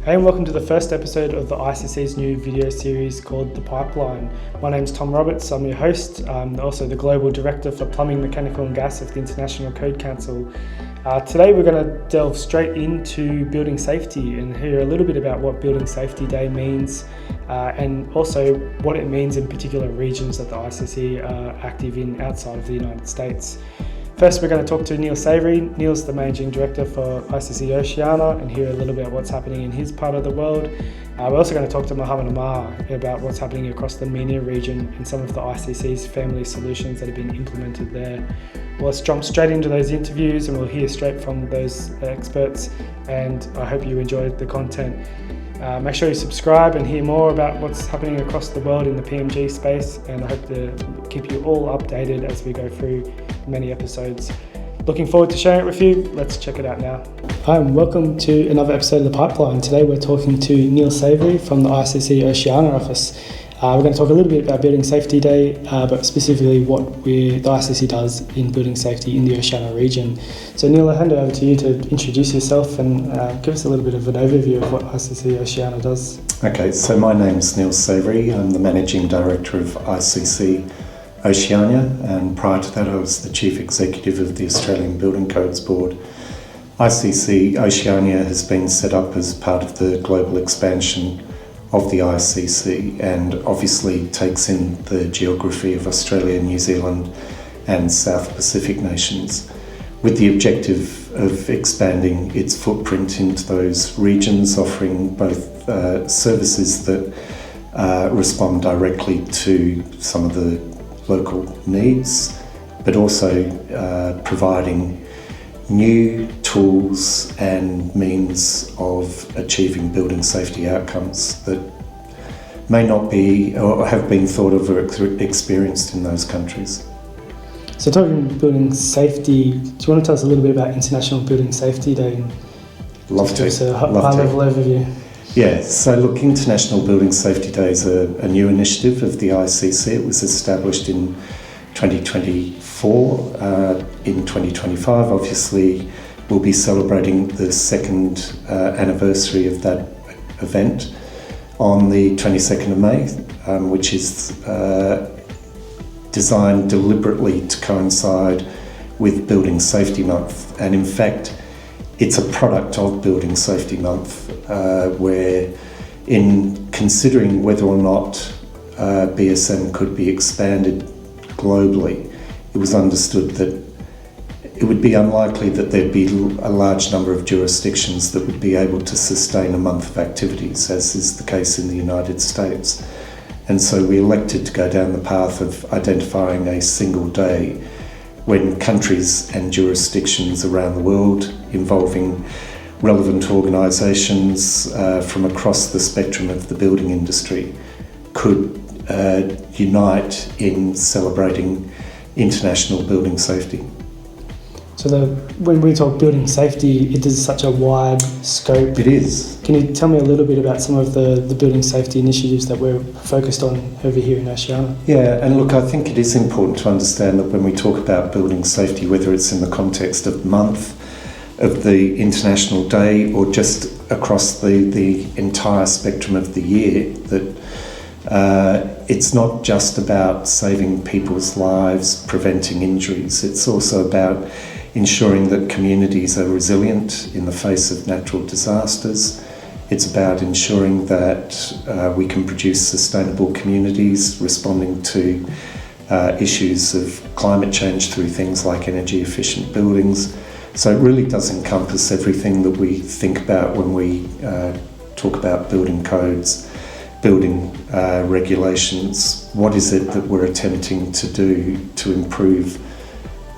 Hey and welcome to the first episode of the ICC's new video series called The Pipeline. My name's Tom Roberts, I'm your host, also the Global Director for Plumbing, Mechanical and Gas of the International Code Council. Today we're going to delve straight into building safety and hear a little bit about what Building Safety Day means and also what it means in particular regions that the ICC are active in outside of the United States. First, we're going to talk to Neil Savery. Neil's the Managing Director for ICC Oceania and hear a little bit about what's happening in his part of the world. We're also going to talk to Mohamed about what's happening across the MENA region and some of the ICC's family solutions that have been implemented there. Well, let's jump straight into those interviews and we'll hear straight from those experts, and I hope you enjoyed the content. Make sure you subscribe and hear more about what's happening across the world in the PMG space, and I hope to keep you all updated as we go through many episodes. Looking forward to sharing it with you. Let's check it out now. Hi and welcome to another episode of The Pipeline. Today we're talking to Neil Savery from the ICC Oceania office. We're going to talk a little bit about Building Safety Day, but specifically what the ICC does in building safety in the Oceania region. So Neil, I'll hand it over to you to introduce yourself and give us a little bit of an overview of what ICC Oceania does. Okay, so my name's Neil Savery. I'm the Managing Director of ICC Oceania, and prior to that I was the Chief Executive of the Australian Building Codes Board. ICC Oceania has been set up as part of the global expansion of the ICC and obviously takes in the geography of Australia, New Zealand and South Pacific nations, with the objective of expanding its footprint into those regions, offering both services that respond directly to some of the local needs, but also providing new tools and means of achieving building safety outcomes that may not be or have been thought of or experienced in those countries. So talking building safety, do you want to tell us a little bit about International Building Safety Day? Love to. Give us a high-level overview. Yeah, so look, International Building Safety Day is a new initiative of the ICC. It was established in 2024. In 2025, obviously, we'll be celebrating the second anniversary of that event on the 22nd of May, which is designed deliberately to coincide with Building Safety Month. And in fact, it's a product of Building Safety Month, where in considering whether or not BSM could be expanded globally, it was understood that it would be unlikely that there'd be a large number of jurisdictions that would be able to sustain a month of activities, as is the case in the United States. And so we elected to go down the path of identifying a single day when countries and jurisdictions around the world involving relevant organisations from across the spectrum of the building industry could unite in celebrating International Building Safety. So when we talk building safety, it is such a wide scope. It is. Can you tell me a little bit about some of the building safety initiatives that we're focused on over here in Oceania? Yeah, and look, I think it is important to understand that when we talk about building safety, whether it's in the context of month, of the International Day, or just across the entire spectrum of the year, that it's not just about saving people's lives, preventing injuries. It's also about ensuring that communities are resilient in the face of natural disasters. It's about ensuring that we can produce sustainable communities, responding to issues of climate change through things like energy efficient buildings. So it really does encompass everything that we think about when we talk about building codes, building regulations. What is it that we're attempting to do to improve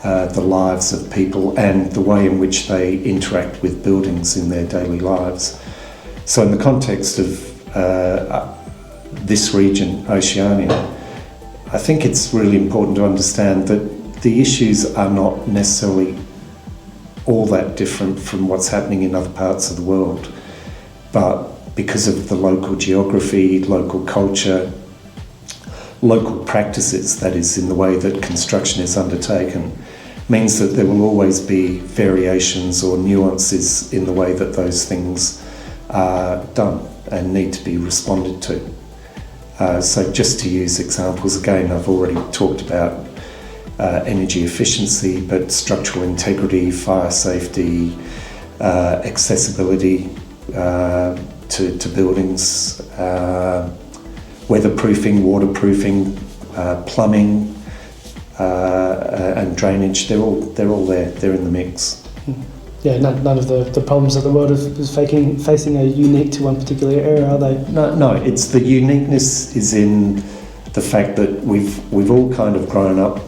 the lives of people and the way in which they interact with buildings in their daily lives? So in the context of this region, Oceania, I think it's really important to understand that the issues are not necessarily all that different from what's happening in other parts of the world, but because of the local geography, local culture, local practices, that is, in the way that construction is undertaken, means that there will always be variations or nuances in the way that those things are done and need to be responded to. So just to use examples, again, I've already talked about energy efficiency, but structural integrity, fire safety, accessibility to buildings, weatherproofing, waterproofing, plumbing, and drainage. They're all there. They're in the mix. Yeah, none of the problems that the world is facing are unique to one particular area, are they? No. It's the uniqueness is in the fact that we've all kind of grown up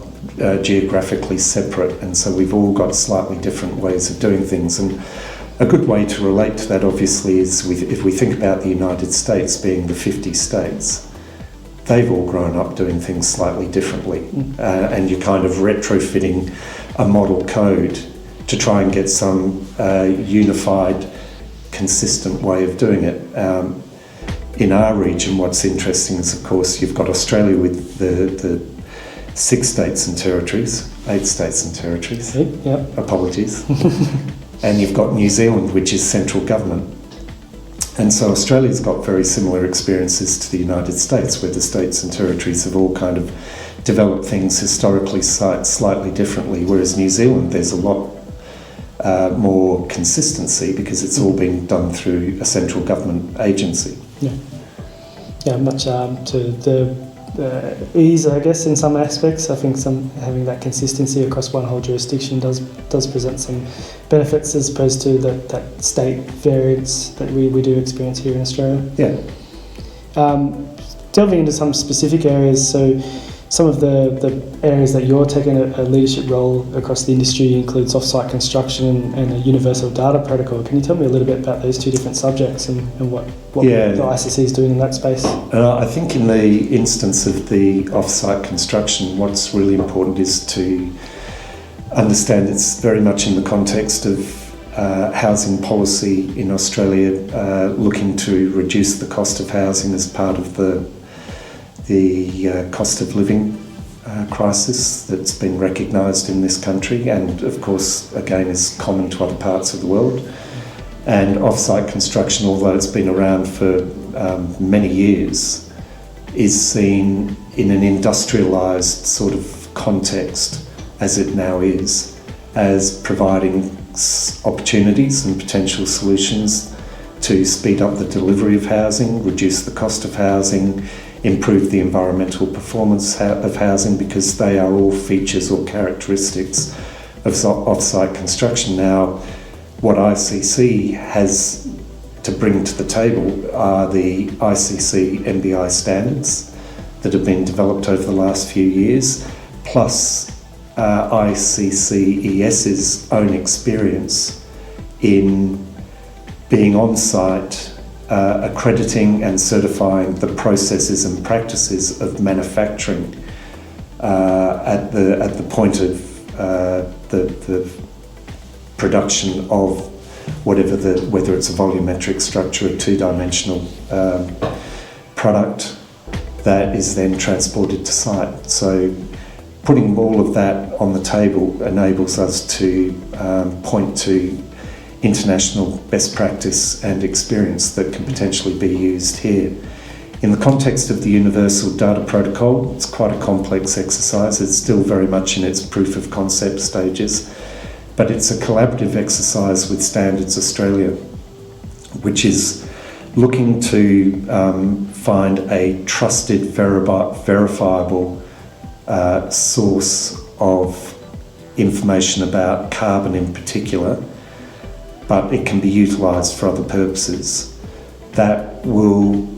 geographically separate, and so we've all got slightly different ways of doing things. And a good way to relate to that, obviously, is if we think about the United States being the 50 states. They've all grown up doing things slightly differently, and you're kind of retrofitting a model code to try and get some unified, consistent way of doing it. In our region, what's interesting is, of course, you've got Australia with the 6 states and territories, 8 states and territories. Yeah. Apologies. And you've got New Zealand, which is central government. And so Australia's got very similar experiences to the United States, where the states and territories have all kind of developed things historically slightly differently, whereas New Zealand, there's a lot more consistency because it's all been done through a central government agency. Yeah, much to the ease, I guess, in some aspects. I think having that consistency across one whole jurisdiction does present some benefits as opposed to that state variance that we do experience here in Australia. Yeah. Delving into some specific areas, so some of the areas that you're taking a leadership role across the industry includes off-site construction and a universal data protocol. Can you tell me a little bit about those two different subjects and what the ICC is doing in that space? I think in the instance of the off-site construction, what's really important is to understand it's very much in the context of housing policy in Australia, looking to reduce the cost of housing as part of the cost of living crisis that's been recognised in this country, and of course again is common to other parts of the world. And off-site construction, although it's been around for many years, is seen in an industrialised sort of context, as it now is, as providing opportunities and potential solutions to speed up the delivery of housing, reduce the cost of housing, improve the environmental performance of housing, because they are all features or characteristics of off-site construction. Now, what ICC has to bring to the table are the ICC MBI standards that have been developed over the last few years, plus ICCES's own experience in being on-site, accrediting and certifying the processes and practices of manufacturing at the point of the production of whether it's a volumetric structure, a two-dimensional product that is then transported to site. So putting all of that on the table enables us to point to international best practice and experience that can potentially be used here. In the context of the Universal Data Protocol, it's quite a complex exercise. It's still very much in its proof of concept stages, but it's a collaborative exercise with Standards Australia, which is looking to find a trusted, verifiable source of information about carbon in particular, but it can be utilised for other purposes, that will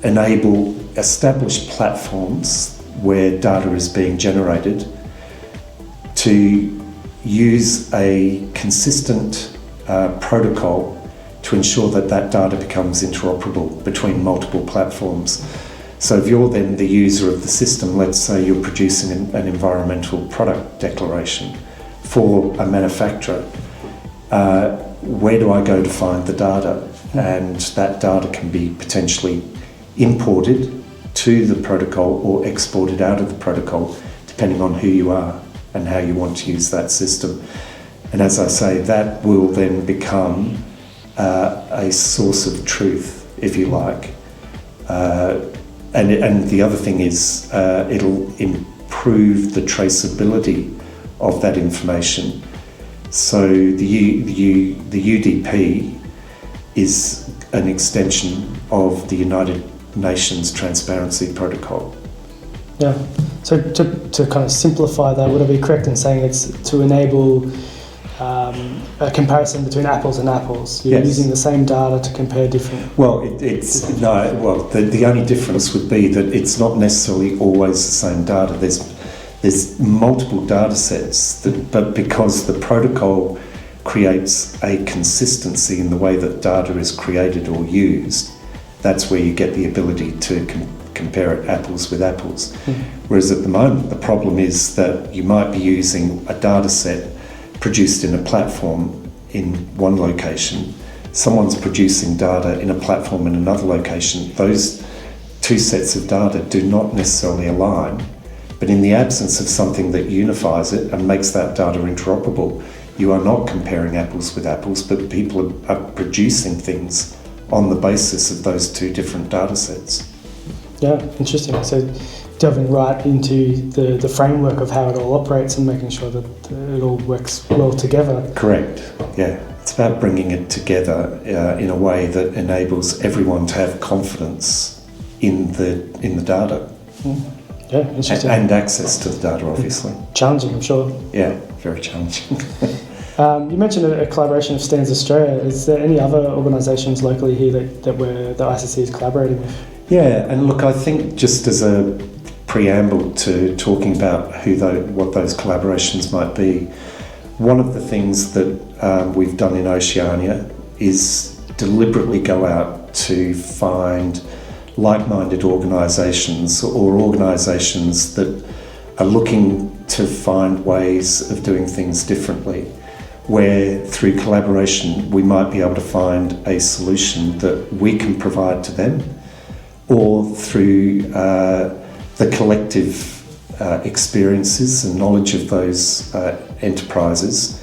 enable established platforms where data is being generated to use a consistent protocol to ensure that that data becomes interoperable between multiple platforms. So if you're then the user of the system, let's say you're producing an environmental product declaration for a manufacturer, where do I go to find the data? And that data can be potentially imported to the protocol or exported out of the protocol, depending on who you are and how you want to use that system. And as I say, that will then become a source of truth, if you like. And the other thing is it'll improve the traceability of that information. So the UDP is an extension of the United Nations Transparency Protocol. Yeah. So to kind of simplify that, would I be correct in saying it's to enable a comparison between apples and apples? You're using the same data to compare different... Well, the only difference would be that it's not necessarily always the same data. There's multiple data sets, but because the protocol creates a consistency in the way that data is created or used, that's where you get the ability to compare it apples with apples. Whereas at the moment, the problem is that you might be using a data set produced in a platform in one location, someone's producing data in a platform in another location. Those two sets of data do not necessarily align, but in the absence of something that unifies it and makes that data interoperable, you are not comparing apples with apples, but people are producing things on the basis of those two different data sets. Yeah, interesting. So delving right into the framework of how it all operates and making sure that it all works well together. Correct, yeah. It's about bringing it together in a way that enables everyone to have confidence in the data. Yeah, interesting. And access to the data, obviously. Challenging, I'm sure. Yeah, very challenging. You mentioned a collaboration of Stands Australia. Is there any other organisations locally here that the ICC is collaborating with? Yeah, and look, I think just as a preamble to talking about what those collaborations might be, one of the things that we've done in Oceania is deliberately go out to find like-minded organisations or organisations that are looking to find ways of doing things differently, where through collaboration we might be able to find a solution that we can provide to them, or through the collective experiences and knowledge of those enterprises,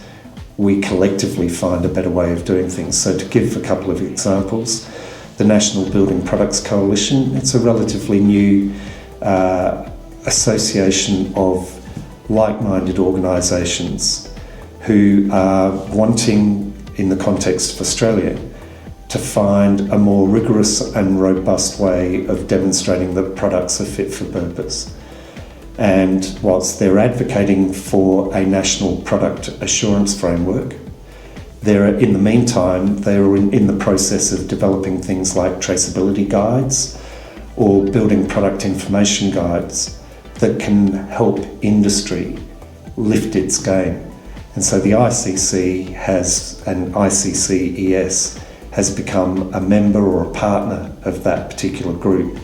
we collectively find a better way of doing things. So to give a couple of examples, the National Building Products Coalition, it's a relatively new association of like-minded organisations who are wanting, in the context of Australia, to find a more rigorous and robust way of demonstrating that products are fit for purpose. And whilst they're advocating for a national product assurance framework, in the meantime, they're in the process of developing things like traceability guides or building product information guides that can help industry lift its game. And so the ICC and ICCES has become a member or a partner of that particular group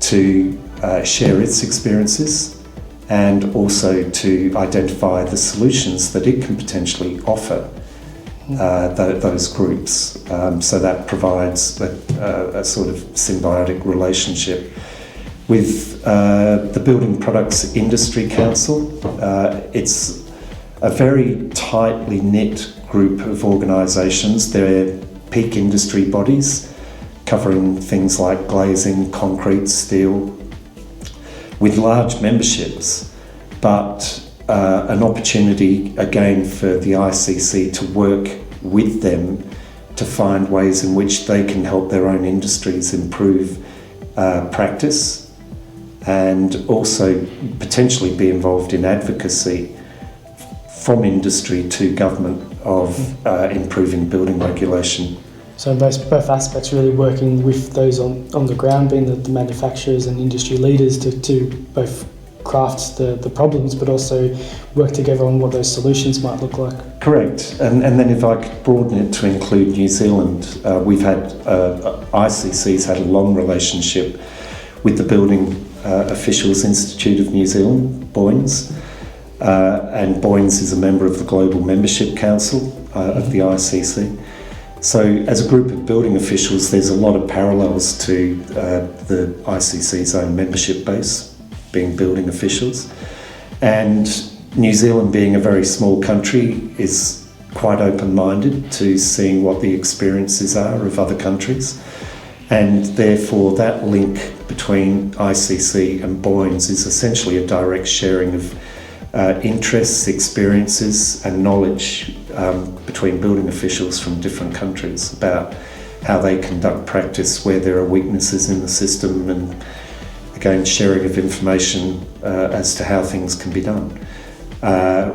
to share its experiences and also to identify the solutions that it can potentially offer those groups. So that provides a sort of symbiotic relationship. With the Building Products Industry Council, it's a very tightly knit group of organisations. They're peak industry bodies covering things like glazing, concrete, steel, with large memberships, but an opportunity again for the ICC to work with them to find ways in which they can help their own industries improve practice and also potentially be involved in advocacy from industry to government of improving building regulation. So both aspects really working with those on the ground, being the manufacturers and industry leaders to both craft the problems but also work together on what those solutions might look like. Correct. And then if I could broaden it to include New Zealand, we've had, ICC's had a long relationship with the Building Officials Institute of New Zealand, BOINS, and BOINS is a member of the Global Membership Council of the ICC. So as a group of building officials, there's a lot of parallels to the ICC's own membership base, being building officials. And New Zealand, being a very small country, is quite open-minded to seeing what the experiences are of other countries, and therefore that link between ICC and BOINS is essentially a direct sharing of interests, experiences and knowledge between building officials from different countries about how they conduct practice, where there are weaknesses in the system, and again sharing of information as to how things can be done.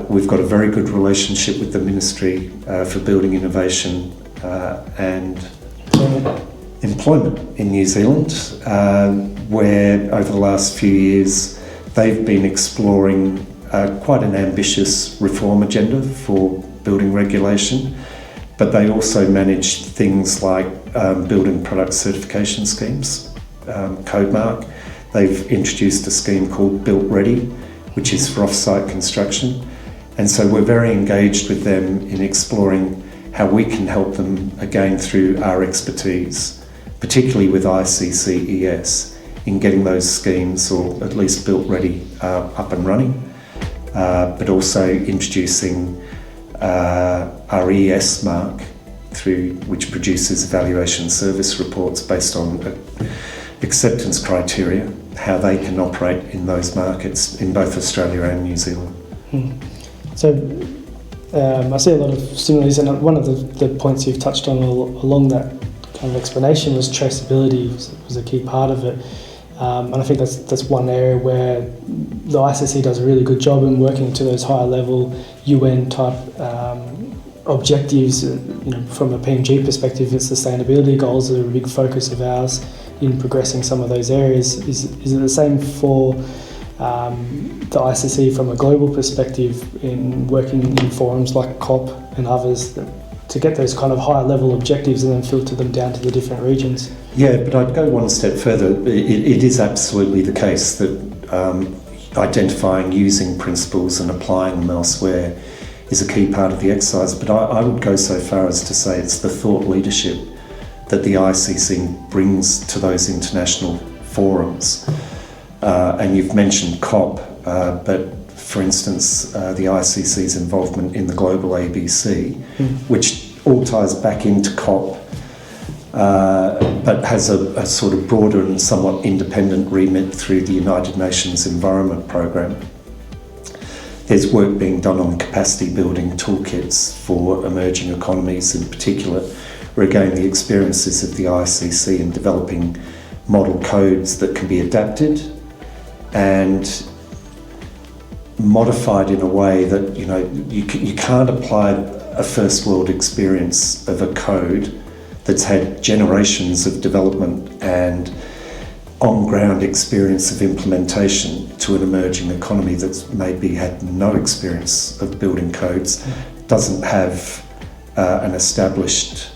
We've got a very good relationship with the Ministry for Building Innovation and Employment in New Zealand, where over the last few years they've been exploring quite an ambitious reform agenda for building regulation, but they also manage things like building product certification schemes, Codemark. They've introduced a scheme called Built Ready, which is for off-site construction, and so we're very engaged with them in exploring how we can help them again through our expertise, particularly with ICCES, in getting those schemes, or at least Built Ready, up and running, but also introducing our ES mark, through which produces evaluation service reports based on acceptance criteria, how they can operate in those markets in both Australia and New Zealand. So I see a lot of similarities, and one of the points you've touched on along that kind of explanation was traceability was a key part of it. And I think that's one area where the ICC does a really good job in working to those higher level UN type objectives. From a PMG perspective, its sustainability goals are a big focus of ours in progressing some of those areas. Is it the same for the ICC from a global perspective in working in forums like COP and others to get those kind of higher level objectives and then filter them down to the different regions? Yeah, but I'd go one step further. It is absolutely the case that identifying, using principles and applying them elsewhere is a key part of the exercise, but I would go so far as to say it's the thought leadership that the ICC brings to those international forums. And you've mentioned COP, but for instance, the ICC's involvement in the global ABC, which all ties back into COP, but has a sort of broader and somewhat independent remit through the United Nations Environment Programme. There's work being done on capacity building toolkits for emerging economies in particular, where again the experiences of the ICC in developing model codes that can be adapted and modified in a way that you can't apply a first world experience of a code that's had generations of development and on-ground experience of implementation to an emerging economy that's maybe had no experience of building codes, doesn't have an established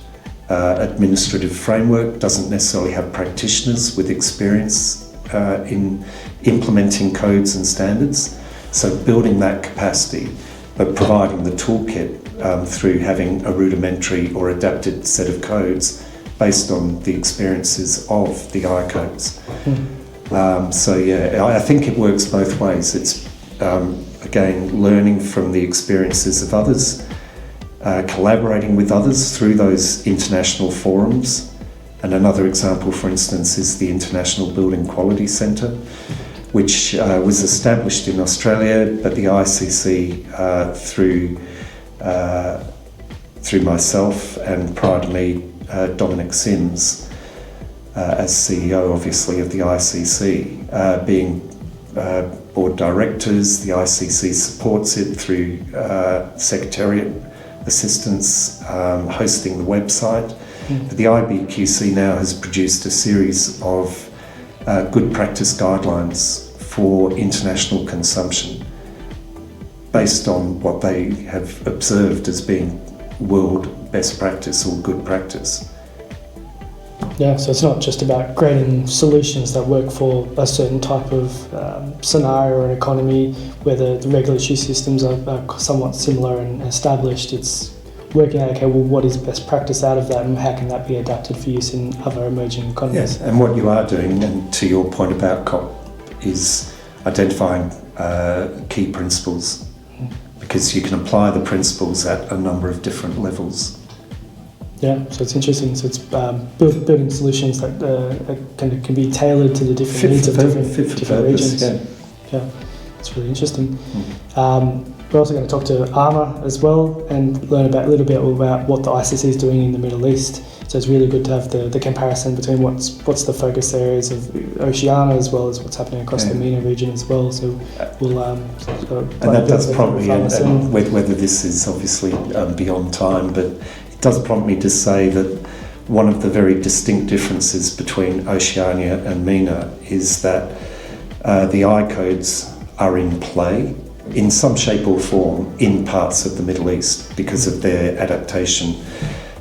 administrative framework, doesn't necessarily have practitioners with experience in implementing codes and standards. So building that capacity, but providing the toolkit through having a rudimentary or adapted set of codes based on the experiences of the I codes. So yeah, I think it works both ways. It's again learning from the experiences of others, collaborating with others through those international forums. And another example, for instance, is the International Building Quality Centre, which was established in Australia, but the ICC through myself and prior to me, Dominic Sims, as CEO obviously of the ICC, being board directors. The ICC supports it through secretariat assistance, hosting the website. But the IBQC now has produced a series of good practice guidelines for international consumption based on what they have observed as being world best practice or good practice. Yeah, so it's not just about creating solutions that work for a certain type of scenario or an economy where the regulatory systems are somewhat similar and established. It's working out, okay, well, what is best practice out of that and how can that be adapted for use in other emerging economies? Yes, and what you are doing, and to your point about COP, is identifying key principles, because you can apply the principles at a number of different levels. Yeah, so it's interesting. So it's building solutions that can be tailored to the different needs of different regions. Yeah, it's really interesting. We're also going to talk to Amer as well and learn a little bit about what the ICC is doing in the Middle East. So it's really good to have the comparison between what's the focus areas of Oceania as well as what's happening across the MENA region as well. So we'll and that's probably and whether this is obviously beyond time, but it does prompt me to say that one of the very distinct differences between Oceania and MENA is that the I codes are in play in some shape or form in parts of the Middle East because of their adaptation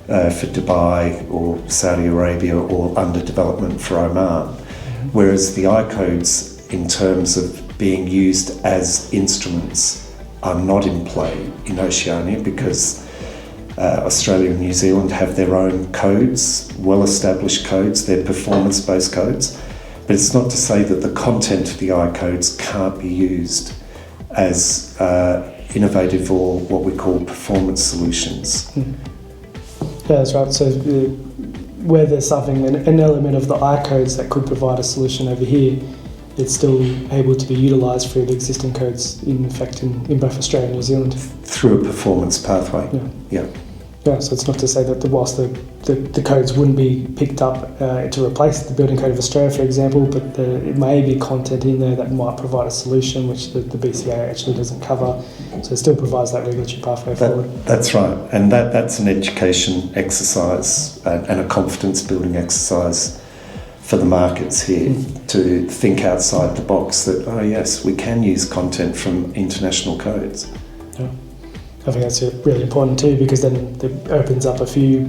for Dubai or Saudi Arabia or under development for Oman. Whereas the I codes in terms of being used as instruments are not in play in Oceania because Australia and New Zealand have their own codes, well-established codes, they're performance-based codes. But it's not to say that the content of the I codes can't be used as innovative or what we call performance solutions. Yeah, that's right. So where there's something, an element of the I codes that could provide a solution over here, it's still able to be utilised through the existing codes in effect in both Australia and New Zealand. Through a performance pathway. Yeah. Yeah, so it's not to say that whilst the codes wouldn't be picked up to replace the building code of Australia, for example, but it may be content in there that might provide a solution which the BCA actually doesn't cover. So it still provides that regulatory pathway forward. That's right, and that's an education exercise and a confidence building exercise for the markets here to think outside the box that, oh yes, we can use content from international codes. Yeah. I think that's really important too, because then it opens up a few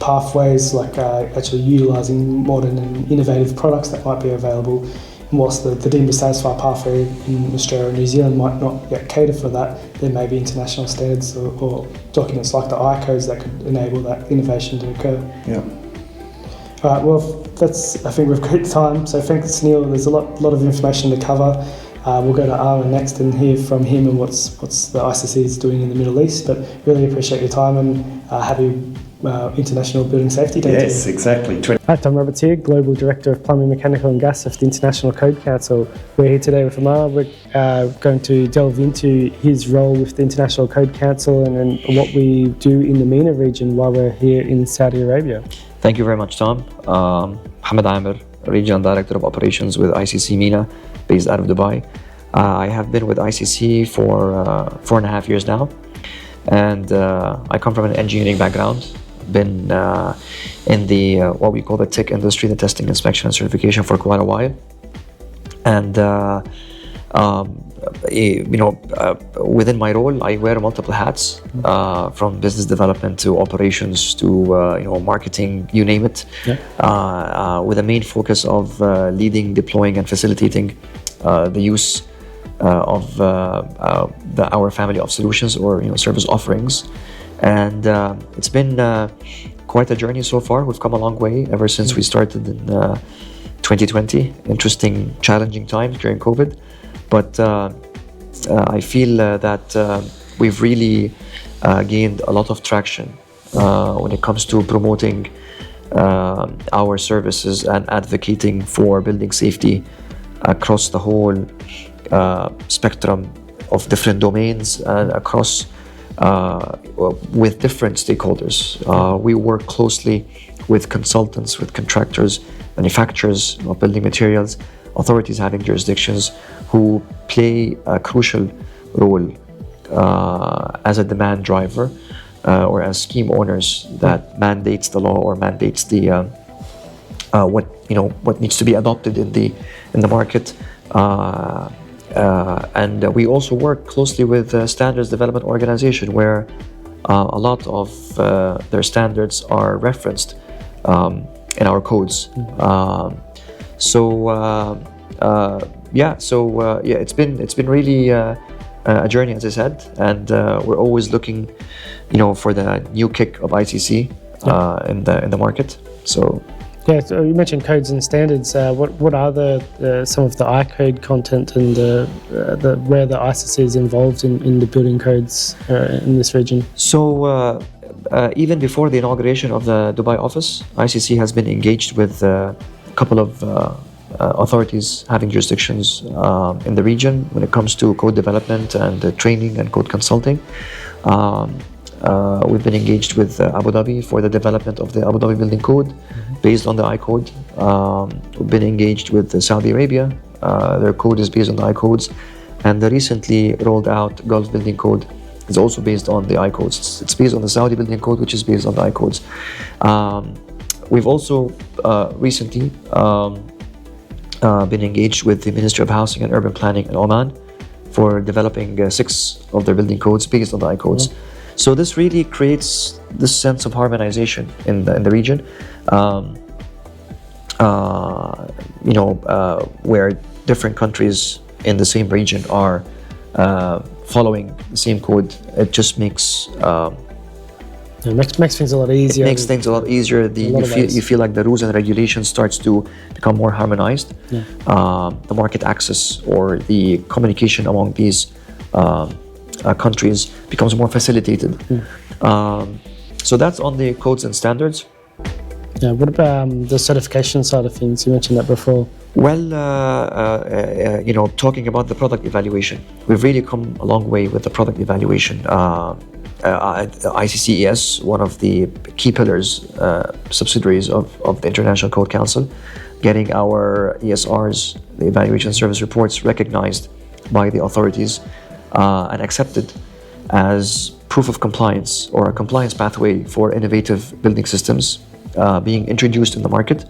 pathways, like actually utilising modern and innovative products that might be available. And whilst the deemed to satisfy pathway in Australia and New Zealand might not yet cater for that, there may be international standards or documents like the I codes that could enable that innovation to occur. Yeah. All right. Well, I think we've got time. So thanks, Neil. There's a lot of information to cover. We'll go to Amer next and hear from him and what's the ICC is doing in the Middle East. But really appreciate your time and happy International Building Safety Day. Yes, exactly. Hi, Tom Roberts here, Global Director of Plumbing, Mechanical and Gas of the International Code Council. We're here today with Amer. We're going to delve into his role with the International Code Council and what we do in the MENA region while we're here in Saudi Arabia. Thank you very much, Tom. Mohamed Amer, Regional Director of Operations with ICC MENA, based out of Dubai. I have been with ICC for 4.5 years now, and I come from an engineering background. Been in the what we call the tech industry, the testing, inspection, and certification for quite a while, and within my role, I wear multiple hats, from business development to operations to marketing, you name it, with a main focus of leading, deploying, and facilitating the use of our family of solutions or service offerings. And it's been quite a journey so far. We've come a long way ever since we started in 2020. Interesting, challenging times during COVID. But I feel that we've really gained a lot of traction when it comes to promoting our services and advocating for building safety across the whole spectrum of different domains and across with different stakeholders. We work closely with consultants, with contractors, manufacturers of building materials, authorities having jurisdictions who play a crucial role as a demand driver or as scheme owners that mandates the law or mandates the what needs to be adopted in the market. And we also work closely with Standards Development Organization, where a lot of their standards are referenced in our codes. It's been really a journey, as I said, and we're always looking, for the new kick of ICC in the market. So. Yeah, so you mentioned codes and standards. What are some of the I-code content and where the ICC is involved in the building codes in this region? So even before the inauguration of the Dubai office, ICC has been engaged with a couple of authorities having jurisdictions in the region when it comes to code development and training and code consulting. We've been engaged with Abu Dhabi for the development of the Abu Dhabi Building Code based on the I-code. We've been engaged with Saudi Arabia. Their code is based on the I-codes. And the recently rolled out Gulf Building Code is also based on the I-codes. It's based on the Saudi Building Code, which is based on the I-codes. We've also recently been engaged with the Ministry of Housing and Urban Planning in Oman for developing 6 of their building codes based on the I-codes. So this really creates this sense of harmonization in the region, where different countries in the same region are following the same code. It just makes makes things a lot easier. It makes things a lot easier. You feel like the rules and regulations starts to become more harmonized. Yeah. The market access or the communication among these countries becomes more facilitated. So that's on the codes and standards. Yeah. What about the certification side of things? You mentioned that before. Well, talking about the product evaluation, we've really come a long way with the product evaluation. ICCES, one of the key pillars, subsidiaries of the International Code Council, getting our ESRs, the evaluation service reports, recognized by the authorities and accepted as proof of compliance or a compliance pathway for innovative building systems being introduced in the market.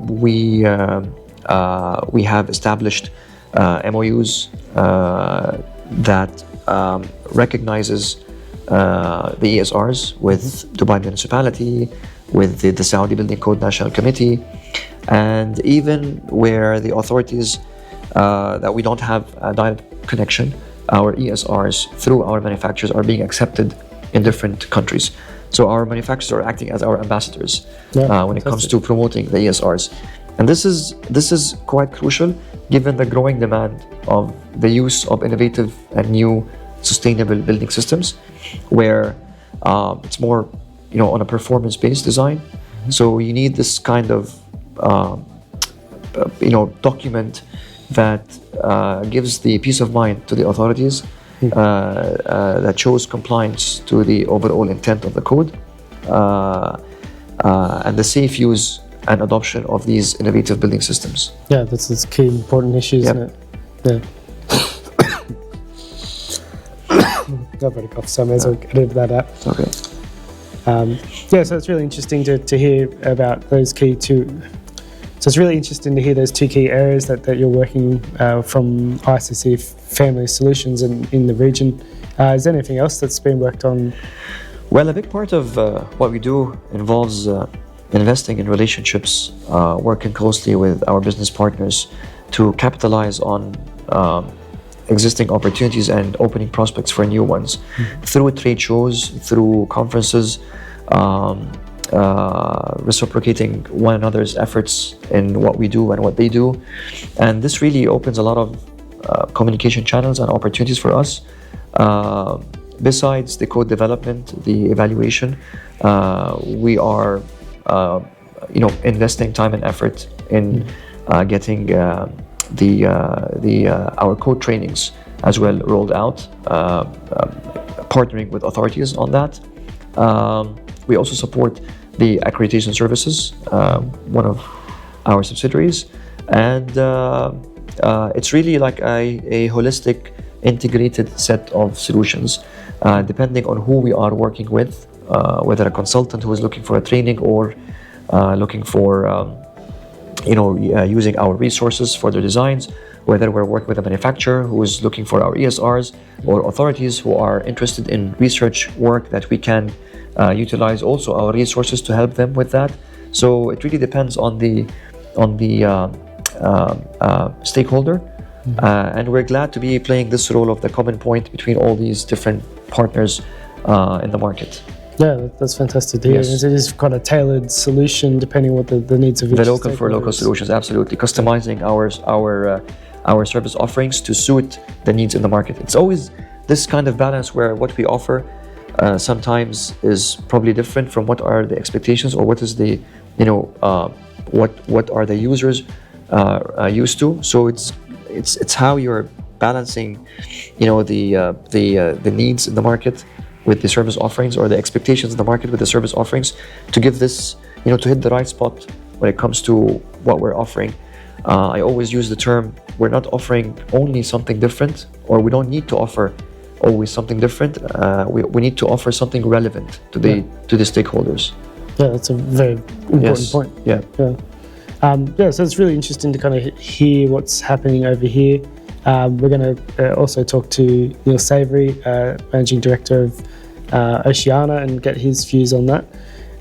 We have established MOUs that recognizes the ESRs with Dubai Municipality, with the Saudi Building Code National Committee, and even where the authorities that we don't have a direct connection, our ESRs through our manufacturers are being accepted in different countries. So our manufacturers are acting as our ambassadors when it comes to promoting the ESRs. And this is quite crucial given the growing demand of the use of innovative and new sustainable building systems, where it's more on a performance-based design. So you need this kind of document that gives the peace of mind to the authorities, that shows compliance to the overall intent of the code, and the safe use and adoption of these innovative building systems. Yeah, that's key important issue, isn't it? Yeah. I've got a cough, so I may as well edit that out. Okay. So it's really interesting to hear about those key two. So it's really interesting to hear those 2 key areas that you're working from ICC Family Solutions in the region. Is there anything else that's been worked on? Well, a big part of what we do involves investing in relationships, working closely with our business partners to capitalize on existing opportunities and opening prospects for new ones through trade shows, through conferences, reciprocating one another's efforts in what we do and what they do. And this really opens a lot of communication channels and opportunities for us. Besides the code development, the evaluation, we are investing time and effort in getting our code trainings as well rolled out, partnering with authorities on that. We also support the accreditation services, one of our subsidiaries, and it's really like a holistic, integrated set of solutions, depending on who we are working with, whether a consultant who is looking for a training or looking for using our resources for their designs, whether we're working with a manufacturer who is looking for our ESRs, or authorities who are interested in research work that we can utilize also our resources to help them with that. So it really depends on the stakeholder, and we're glad to be playing this role of the common point between all these different partners in the market. Yeah, that's fantastic to hear. Yes. It is kind of tailored solution depending on what the needs of each The local for local stakeholders. solutions, absolutely. Customizing our service offerings to suit the needs in the market. It's always this kind of balance where what we offer sometimes is probably different from what are the expectations or what is the, what are the users used to. So it's how you're balancing, the needs in the market with the service offerings, or the expectations in the market with the service offerings, to give this, to hit the right spot when it comes to what we're offering. I always use the term, we're not offering only something different, or we don't need to offer always something different. We need to offer something relevant to the stakeholders. Yeah, that's a very important point. Yeah. So it's really interesting to kind of hear what's happening over here. We're going to also talk to Neil Savery, Managing Director of Oceania, and get his views on that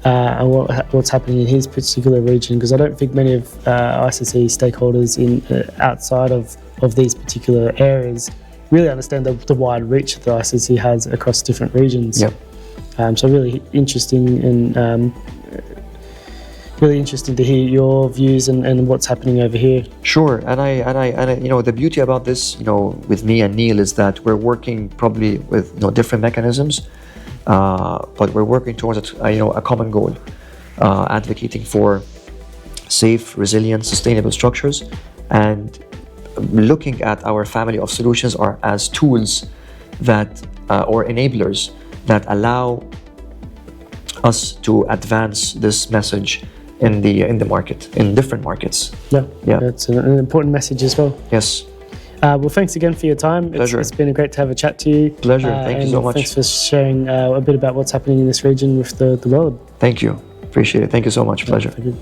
and what's happening in his particular region, because I don't think many of ICC stakeholders outside of these particular areas really understand the wide reach that the ICC has across different regions. Yep. So really interesting and really interesting to hear your views and what's happening over here. Sure, and I the beauty about this, with me and Neil, is that we're working probably with different mechanisms, but we're working towards a common goal, advocating for safe, resilient, sustainable structures, and looking at our family of solutions as tools that or enablers that allow us to advance this message in the market, in different markets. Yeah, it's an important message as well. Yes. Well, thanks again for your time. Pleasure. It's been great to have a chat to you. Pleasure. Thank you so much. Thanks for sharing a bit about what's happening in this region with the world. Thank you. Appreciate it. Thank you so much. Pleasure. Thank you.